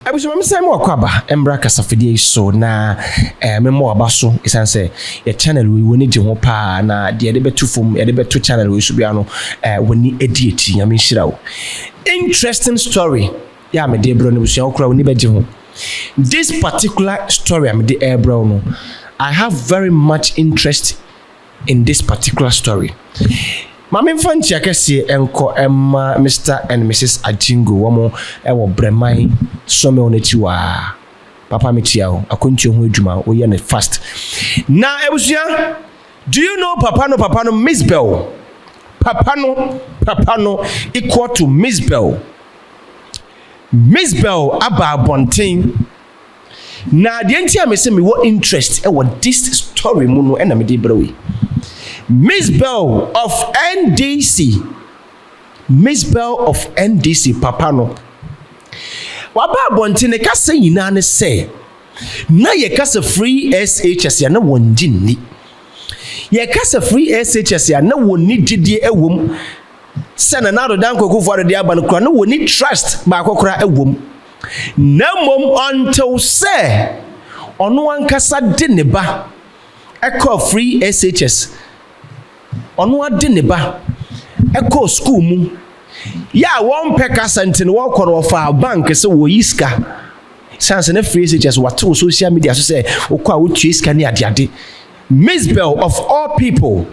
I was saying more kwaba embra kasafidie so na memo abaso isan say your channel we need to pa na de betu fom de betu channel we should be ano woni edieti ya menhira. Interesting story ya me de bro no busia okra woni beje ho. This particular story am de bro no, I have very much interest in this particular story. Mama mfanchi akese enko emma Mr and Mrs Ajingo womo ewo bremai some onetiwa papa metiao akonti ho adwuma wo ye ne fast na ebusia. Do you know papa no Mzbel? Papa no equal to Mzbel aba bonten na de ntia me se me wo interest ewo this story mu no na me de brewe. Mzbel of NDC papa no waba bontene ka se nyina ne se na ye ka se free SHS ya na wonji ni ye ka se free SHS ya na woni gidie ewom se na do dan kokofo ade aba no kra na woni trust ba kokora ewom na mom until se ono ankasa de ne ba eko free SHS ono ade ne ba eko school mu ya won peka sentene wo koro fa bank se wo yiska sanse na free SHS what social media so say okwa wo twiska ni ade Mzbel of all people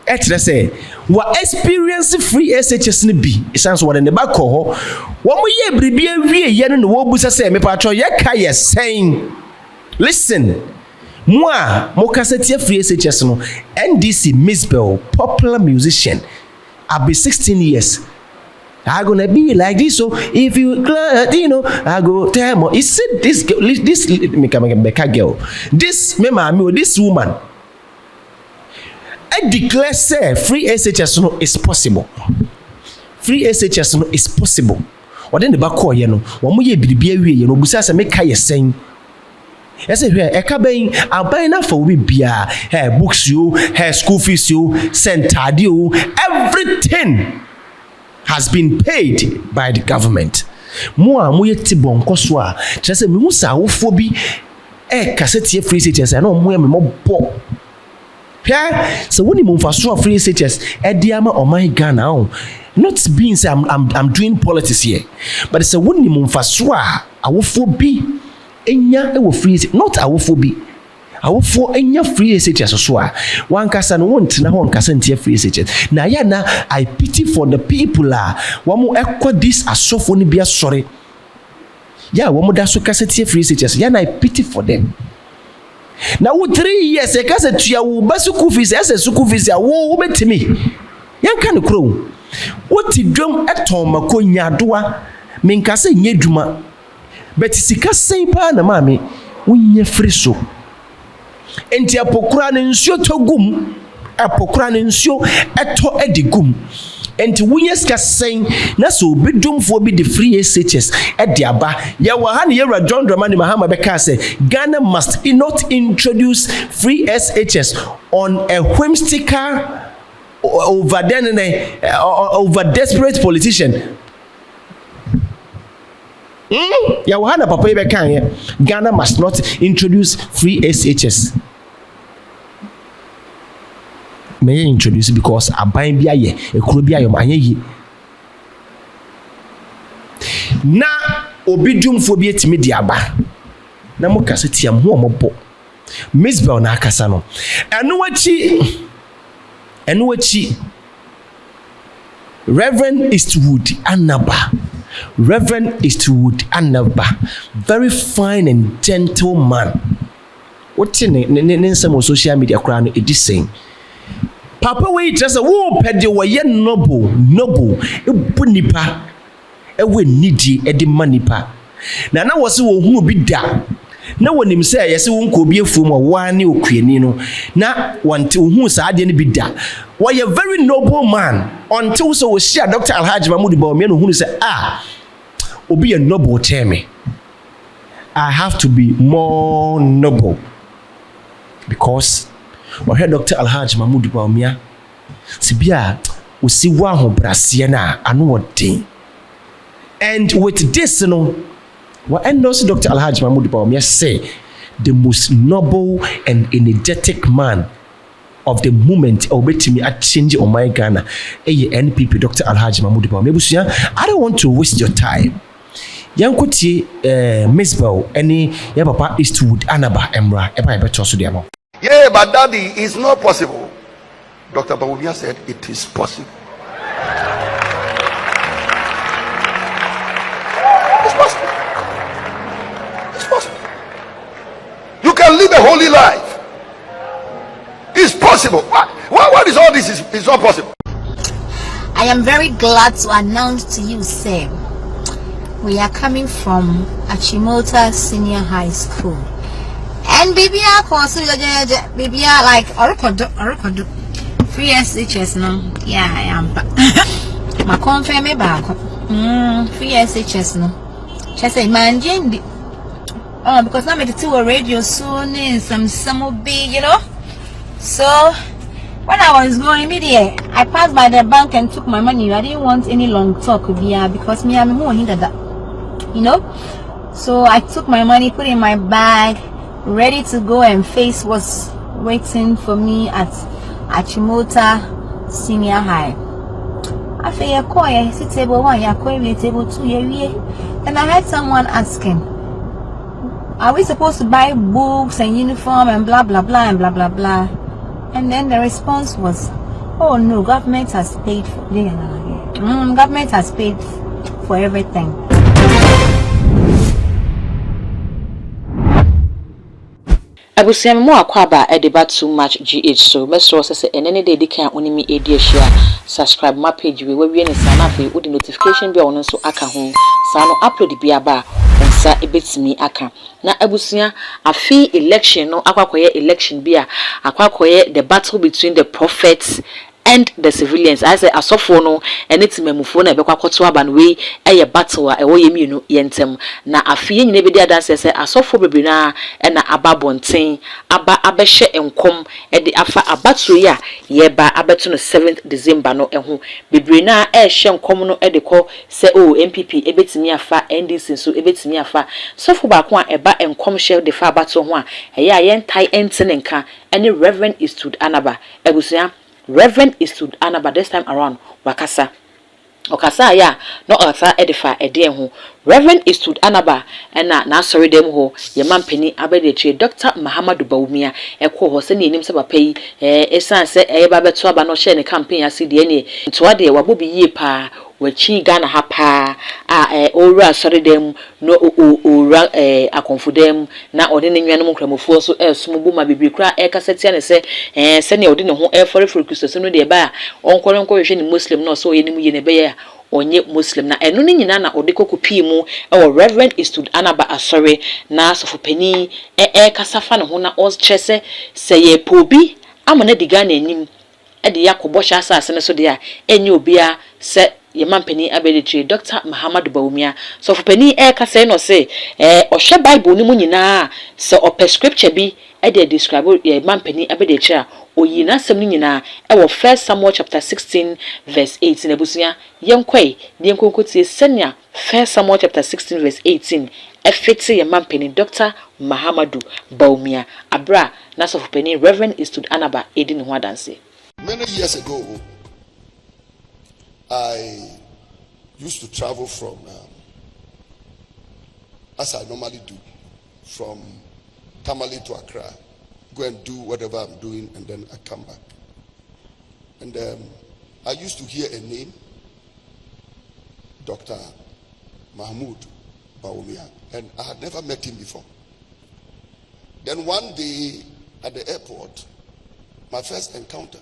etre say wa experience free SHS ni bi sanse wo ne ba ko ho wo mo ye bribi awie ye no wo busa say me pa tro ye ka ye sen. Listen, moi mokassetia free SHS no NDC Mzbel popular musician. I'll be 16 years. I'm gonna be like this. So if you I go tell more. He said this girl, this woman. I declare say free SHS no is possible. Free SHS no is possible. What then the back call you know? One more year be you know. Busa say make kai saying. Yes, here Ekaben abai na for we bia her books you, her school fees you, center you, everything has been paid by the government. Mo amoye tibon koso a chese me hu sa wofo bi kasete free SHS na mo me bo. Yeah, so when you move for free SHS e ama oman Ghana o. Not being say I'm doing politics here, but it's a when you move for awofo bi enya e wo free not awofobia awofo enya free SHS so a wan kasa no won tina ho kasa ntia free SHS na ya na I pity for the people wo mo ekọ this asofo ni bia sori ya wo mo da so kasa tia free SHS ya na I pity for them. Na wo 3 years e kasa tua wo basuku fees ese suku fees ya wo betimi yan kan kro wo ti dwom eton makonya doa men kasa nyedwuma. But sika sen pa na mame wonye free so enti apokura ne nsuo togum apokura ne nsuo eto edigum enti wonye sika sen na so bedumfo bi the free SHS edi aba ya wa ha ne yewra John Dramani Mahama beka say Ghana must not introduce free SHS on a whimsical over desperate politician. Ya wahana papa ibe kan Ghana must not introduce free SHS. May introduce because aban bia ye ekuro bia yom anyeyi. Na obidumfo bi etimi di aba. Na mo kase tiam ho omobo. Mzbel na akasa no. Eno wachi Reverend Eastwood Anaba. Reverend Eastwood Anaba, very fine and gentle man. What's in some social media crown it is saying? Papa, we just a woo pedi wa ye noble, e bunipa, e we needy, e di manipa. Na was who be da. No one him say, yes, won't go be a form of one new queenino. Na one to whom sa didn't be da. Why a very noble man until so was share Dr. Alhaji Mahmoud Bawumia who say, be a noble tell me. I have to be more noble because we heard Dr. Alhaji Mahmoud Bawumia Sibia we see one who Brasiana and what thing. And with this, What endorsed Dr. Alhaji Mahmoud Bawumia say, the most noble and energetic man of the moment obetimi a change on my Ghana NPP Dr. Alhaji Mahmoud Bawumia. I don't want to waste your time. Yankoti Mzbel any ya papa Eastwood Anaba Emra eba ebe toso dia mo. Yeah, but daddy, it's not possible. Dr. Bawumia said it is possible. It's possible. It's possible. You can live a holy life. It's possible. What is all this? It's not possible. I am very glad to announce to you, Sam, we are coming from Achimota Senior High School. And baby, I course, baby, like Orokodo, free SHS, no? Yeah, I am. My confirm me back. Free SHS, no? Just say, man, Jane. Oh, because now I'm to a radio soon, and some will be, you know. So when I was going there, I passed by the bank and took my money. I didn't want any long talk via because me I'm more hindered that, you know. So I took my money, put it in my bag, ready to go and face what's waiting for me at Achimota Senior High. I feel a sit table 1, table 2, and I heard someone asking, are we supposed to buy books and uniform and blah blah blah and blah blah blah? And then the response was, oh no, government has paid for government has paid for everything. Abusiam mo akwaba e debate too much GH so me so say enene dey dey kan onimi e dey share subscribe my page we ne sana fe udi notification bi ono so aka ho sa no upload bi aba onsa ebetimi aka na abusia afi election no akwakoye election bi a akwakoye the battle between the prophets and the civilians. I say asofo no enitimemufo na ebekwa kwoto aba no we eye battle a ewo yemienu yentem na afie nyine be dia dance say asofo bebre na na ababonten aba abehye enkom e de afa abatro ya yeba abeto no 7th December no eho bebre na ehye enkom no e de ko say o MPP ebetimi afa NDC so ebetimi afa sofo ba ko a eba enkom hye de fa abatro ho a eye ayentai entenenka ene Reverend Eastwood Anaba ebusia Reverend Eastwood Anaba this time around wakasa okasa ya no okasa edifa ede ho Reverend Eastwood Anaba na sorry dem ho ye mampeni abedeche Dr. Muhammadu Bawumia ekwo ho se ne enim se papa yi esan se ba beto aba no hye ne campaign ase de ne nto ade wabobi yie pa wachi Ghana ha pa owura sorry dem no owura akonfodem na ode ne nwanom nkramofo so esumubu ma bibiri kra kasetia ne se se ne ode ne ho for Kristo se no de ba onkoro hwe ne Muslim no so ye ne mu ye ne be ya onye Muslim na eno ni nyina na ode kokopi mu Reverend Eastwood Anaba asore na sofopani kasafa ne ho na o chese se ye pobi amana diga na enim de yakobo sha asase ne so de a enye obia se ye mampani abedeche Dr. Muhammadu Bawumia sofopani kasa no se ohwe Bible ni mu nyina se o scripture bi de describe ye mampani abedeche a oyina sem ni nyina 1 Samuel chapter 16 verse 18 ebusia yenkwai de yenkonkotie senia 1 Samuel chapter 16 verse 18 efete ye mampani Dr. Muhammadu Bawumia abra na sofopani Reverend Eastwood Anaba edi ne ho adanse. Many years ago, I used to travel from, as I normally do, from Tamale to Accra, go and do whatever I'm doing, and then I come back. And I used to hear a name, Dr. Mahmoud Bawumia, and I had never met him before. Then one day at the airport, my first encounter,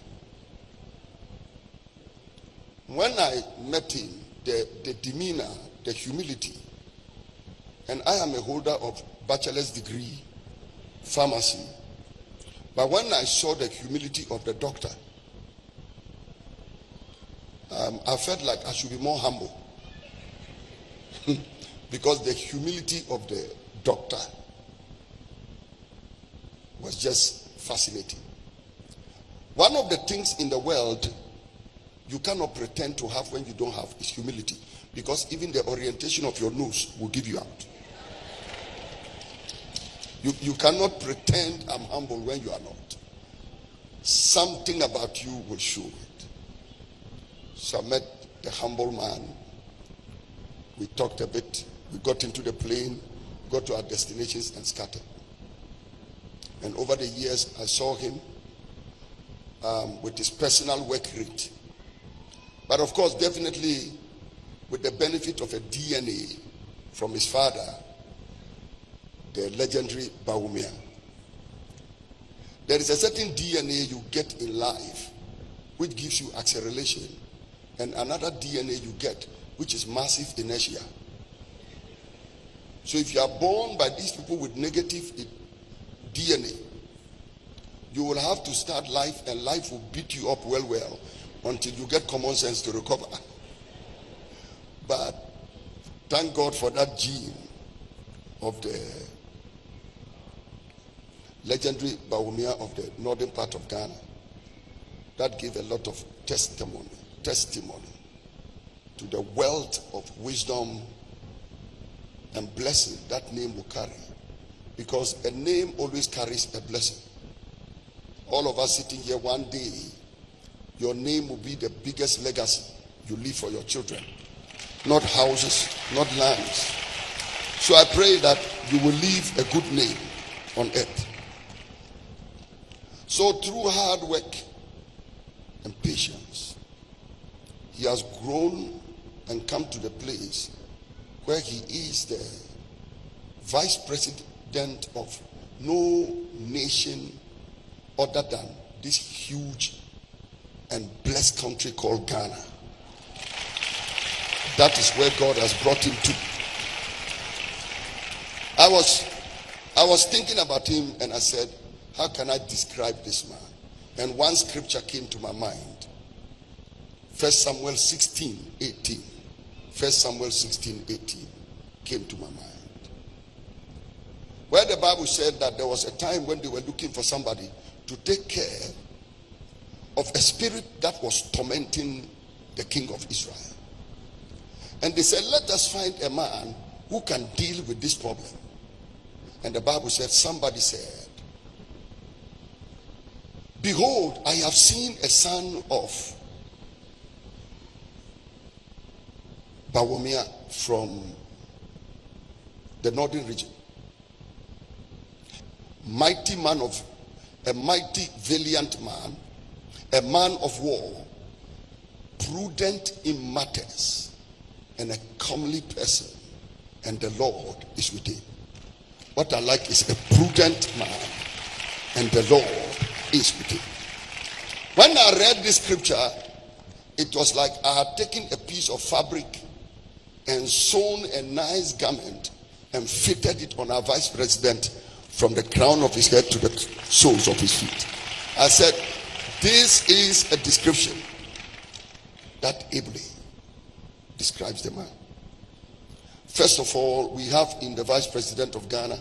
when I met him, the demeanor, the humility, and I am a holder of bachelor's degree, pharmacy. But when I saw the humility of the doctor, I felt like I should be more humble. Because the humility of the doctor was just fascinating. One of the things in the world you cannot pretend to have when you don't have is humility, because even the orientation of your nose will give you out. You cannot pretend I'm humble when you are not. Something about you will show it. So I met the humble man. We talked a bit. We got into the plane, got to our destinations and scattered. And over the years, I saw him with his personal work rate. But of course, definitely with the benefit of a DNA from his father, the legendary Bawumia. There is a certain DNA you get in life which gives you acceleration, and another DNA you get which is massive inertia. So if you are born by these people with negative DNA, you will have to start life, and life will beat you up well until you get common sense to recover. But thank God for that gene of the legendary Bawumia of the northern part of Ghana. That gave a lot of testimony to the wealth of wisdom and blessing that name will carry. Because a name always carries a blessing. All of us sitting here, one day, your name will be the biggest legacy you leave for your children. Not houses, not lands. So I pray that you will leave a good name on earth. So through hard work and patience, he has grown and come to the place where he is the vice president of no nation other than this huge and blessed country called Ghana. That is where God has brought him to. I was thinking about him, and I said, how can I describe this man? And one scripture came to my mind. 1 Samuel 16:18. 1 Samuel 16:18 came to my mind. Where the Bible said that there was a time when they were looking for somebody to take care of a spirit that was tormenting the king of Israel. And they said, let us find a man who can deal with this problem. And the Bible said, somebody said, behold, I have seen a son of Bawumia from the northern region. Mighty man of, a mighty valiant man, a man of war, prudent in matters, and a comely person, and the Lord is with him. What I like is a prudent man, and the Lord is with him. When I read this scripture, it was like I had taken a piece of fabric and sewn a nice garment and fitted it on our vice president from the crown of his head to the soles of his feet. I said, this is a description that ably describes the man. First of all, we have in the vice president of Ghana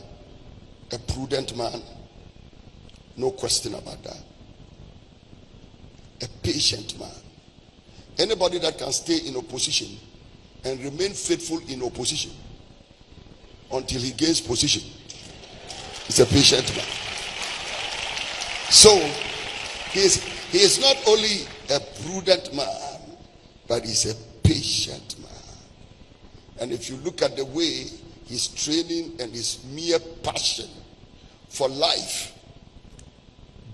a prudent man. No question about that. A patient man. Anybody that can stay in opposition and remain faithful in opposition until he gains position is a patient man. So he is not only a prudent man, but he's a patient man. And if you look at the way his training and his mere passion for life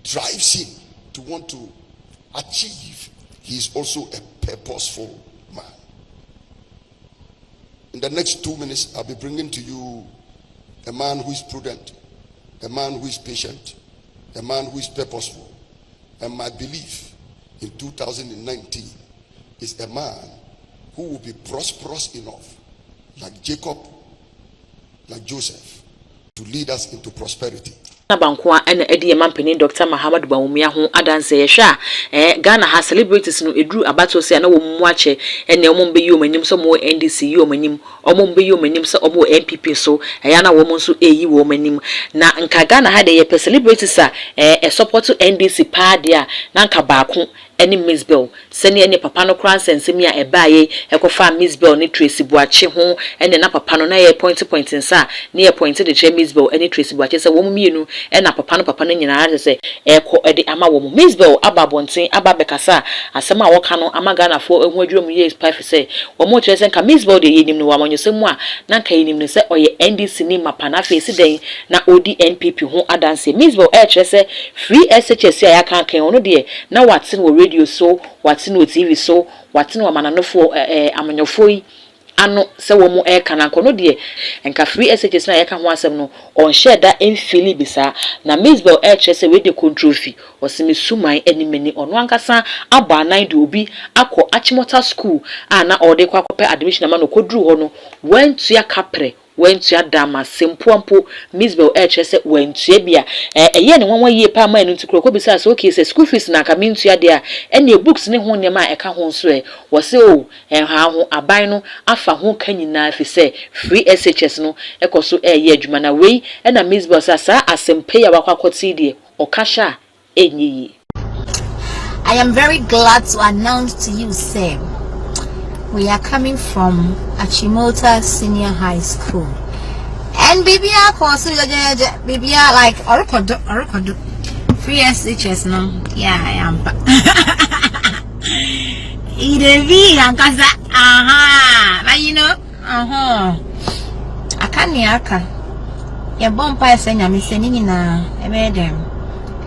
drives him to want to achieve, he is also a purposeful man. In the next 2 minutes, I'll be bringing to you a man who is prudent, a man who is patient, a man who is purposeful. And my belief in 2019 is a man who will be prosperous enough, like Jacob, like Joseph, to lead us into prosperity. Bankwa and Eddie Mampini, Dr. Muhammad Bawumia, who Adanse Sha, Ghana has celebrities no Edru Abato say no mwache, and Yombe Yomanim, some more NDC Yomanim, or Mombe Yomanim, so or MPP so, Ayana woman so a womanim. Na Nka Ghana had a celebrities a support to NDC Padia, Nanka Baku, any Mzbel seni any papa no kran sensemi a ebaye ekofa Mzbel ni Tracy Buache ho ene na papa no na ye point nsa na ye point de che Mzbel any Tracy Buache se wo mu mienu ena papa no nyina se eko ede ama wo mu Mzbel ababonten ababekasa asema a woka no amaga na fo ehu adwum ye spife se wo mo kire se nka Mzbel de yenim no wa manyosemu a na nka yenim no se oye NDC ni mapana face den na odi NPP ho adanse Mzbel kire se free SHS ya kan kan ono de na watin wo radio so watin wo TV so watin wo mananofo amanyofo ano se wo mu kana nkono de enka free SHS na yeka ho asem no on share da emfili bisa na Mzbel kire se we de control osime suman animeni ono ankasa aba nan de obi akọ Achimota school na ode kwa akọpe admission ma no kodru ho no wentu ya kapre wentu ya dama sempoampo Mzbel kire se wentu ya bia eye ne wonwa yie pa ma enu ntukro ko bisa so okay se school fees na ka mintu ya de a ene books ne ho ne ma eka ho so wo se o ha ho aban no afa ho kanyina fi se free SHS no ekoso ye adwuma na wei na Mzbel sa asempe ya wakwakoti de okasha enyi. I am very glad to announce to you, Sam, we are coming from Achimota Senior High School. And baby, I course, baby, like, Orokodo, free SHS, no? Yeah, I am. But you know, I can't hear. Your bumpire saying, I'm sending na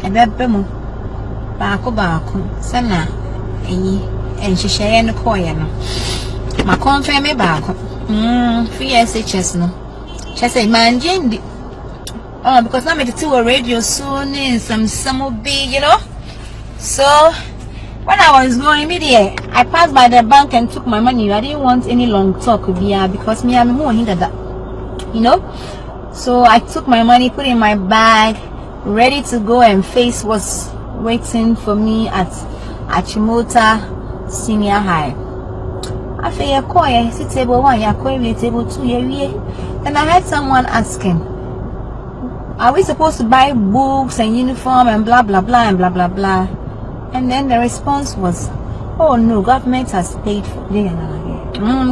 ebebemu baako sana enyi enhyehyeye no koye no ma confirm me baako free SHS no chese manjendi because now me the radio soon in some big, you know. So when I was going media, I passed by the bank and took my money. I didn't want any long talk because me I'm more hindered that, you know. So I took my money, put in my bag, ready to go and face what's waiting for me at Achimota Senior High. I feel sit table 1, table 2, and I heard someone asking, are we supposed to buy books and uniform and blah blah blah and blah blah blah? And then the response was, oh no, government has paid for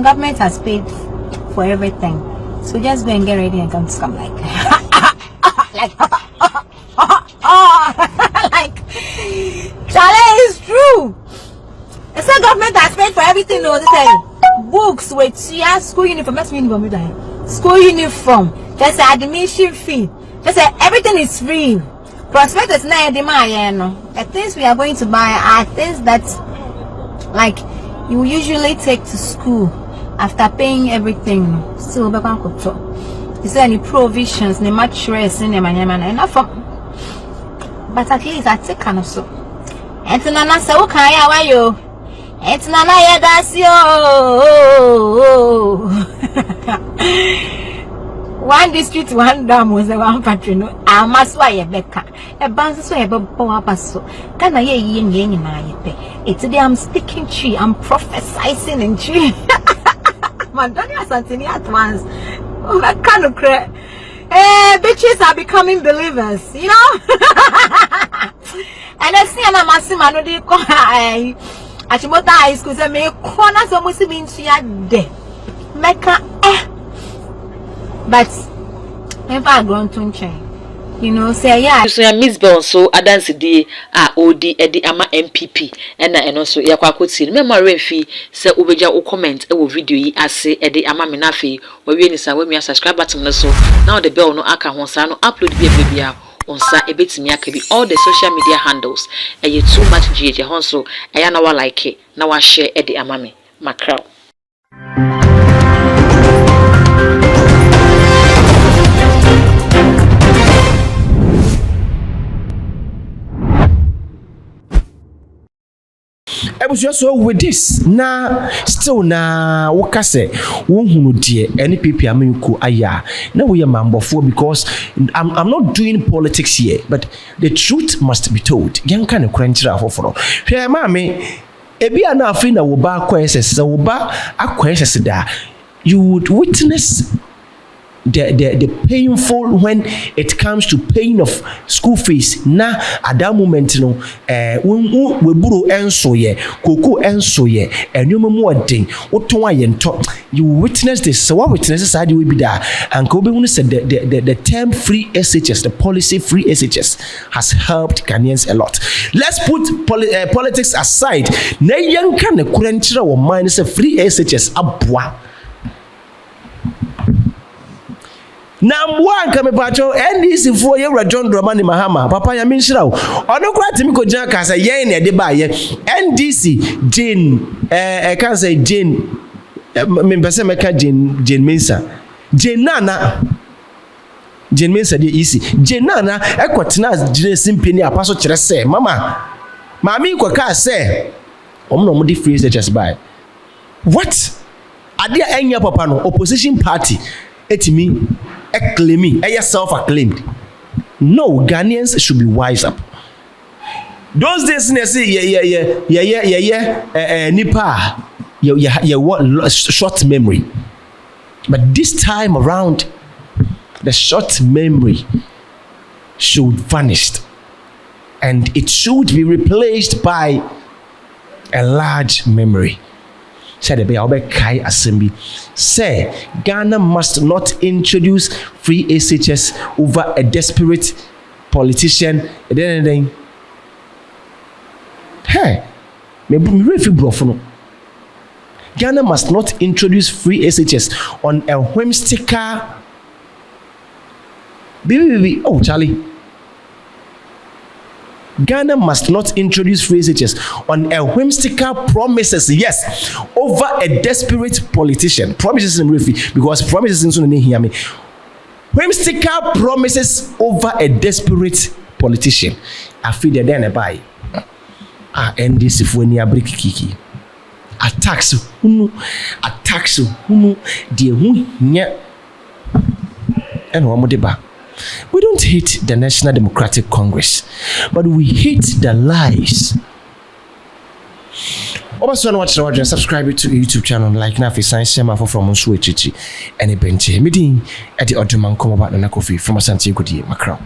government has paid for everything. So just go and get ready and come to come like Charlie, is true. It's not government has paid for everything. No, they say books with school uniform. That's uniform. School uniform. Just admission fee. Just say everything is free. Prospectus na demand. The things we are going to buy are things that, like, you usually take to school after paying everything. So, is there any provisions, any mattress, any enough? But at least I take kind of so. And to Nana say, okay, how are you? And to Nana, yeah, that's you. One district, one dam was the one patron. I must why a becca. A bounce so a bow passo. Can I hear yin in my pay? It's the I'm sticking tree, I'm prophesizing in tree. Madonna Santini at once. Oh, I can't cry. Bitches are becoming believers, you know. And I see an amassima no de Achimota High School, I may corners almost mean to ya de Mecca, but if I grown to change, you know, say, yeah, so Mzbel so adanse di odi edi ama MPP and also yakwa koti memory fee se obeja o comment e wo video yi ase edi ama me na fe wo wie ni sa wo mi subscribe button no so now the bell no aka ho sa no upload bia onsa ebetimi aka bi all the social media handles eye too much gh ho so eya na wa like na wa share edi ama me macro. So with this na still na wakase wonhunu die NPP amenku aya na we mambofo because I'm not doing politics here, but the truth must be told. Yanka ne kranchira afoforo hwe ma me ebi ana afri na wo ba kwesese wo ba akwesese da you would witness the painful when it comes to paying of school fees na at that moment no we buru enso ye koko enso ye enwoma mu odin woton ayento you witness this. So what witnesses are we be there and ko be said the term free SHS, the policy free SHS has helped Ghanaians a lot. Let's put politics aside. Na yanka ne kurenchira wo mind say free SHS abwa Number one, come bacho NDC for you, John Dramani Mahama, Papa Yaminshra. Or no quite Timiko Jackas, a yen at the buy NDC, Jane, I can't say Jane, Membersemeka Jane Mensa, Jane Nana, Jane Mensa, the easy, Jane Nana, Equatina, Jane Simpini, Apostle Chese, Mama, Mammy Quaka say, no free just by. What? Are there any papa opposition party? Etimi, acclaiming, self-acclaimed. No, Ghanaians should be wise up. Those days, they say, Nipa, what short memory. But this time around, the short memory should vanish, and it should be replaced by a large memory. Said the Kai Assembly. Say Ghana must not introduce free SHS over a desperate politician. Hey, Ghana must not introduce free SHS on a whimsical. Oh, Charlie. Ghana must not introduce free SHS on a whimsical promises, yes, over a desperate politician. Promises in refi because promises in so hear me. Whimsical promises over a desperate politician. I feel the then buy. NDC for any break kiki. Attacks hunu de hu nya and one more deba. We don't hate the National Democratic Congress, but we hate the lies. Also, watch the subscribe to the YouTube channel, like Nafi Science Shema from Monsue Chichi and a bench. Meeting at the Ottoman come about the Nakofi from Ashanti Macron.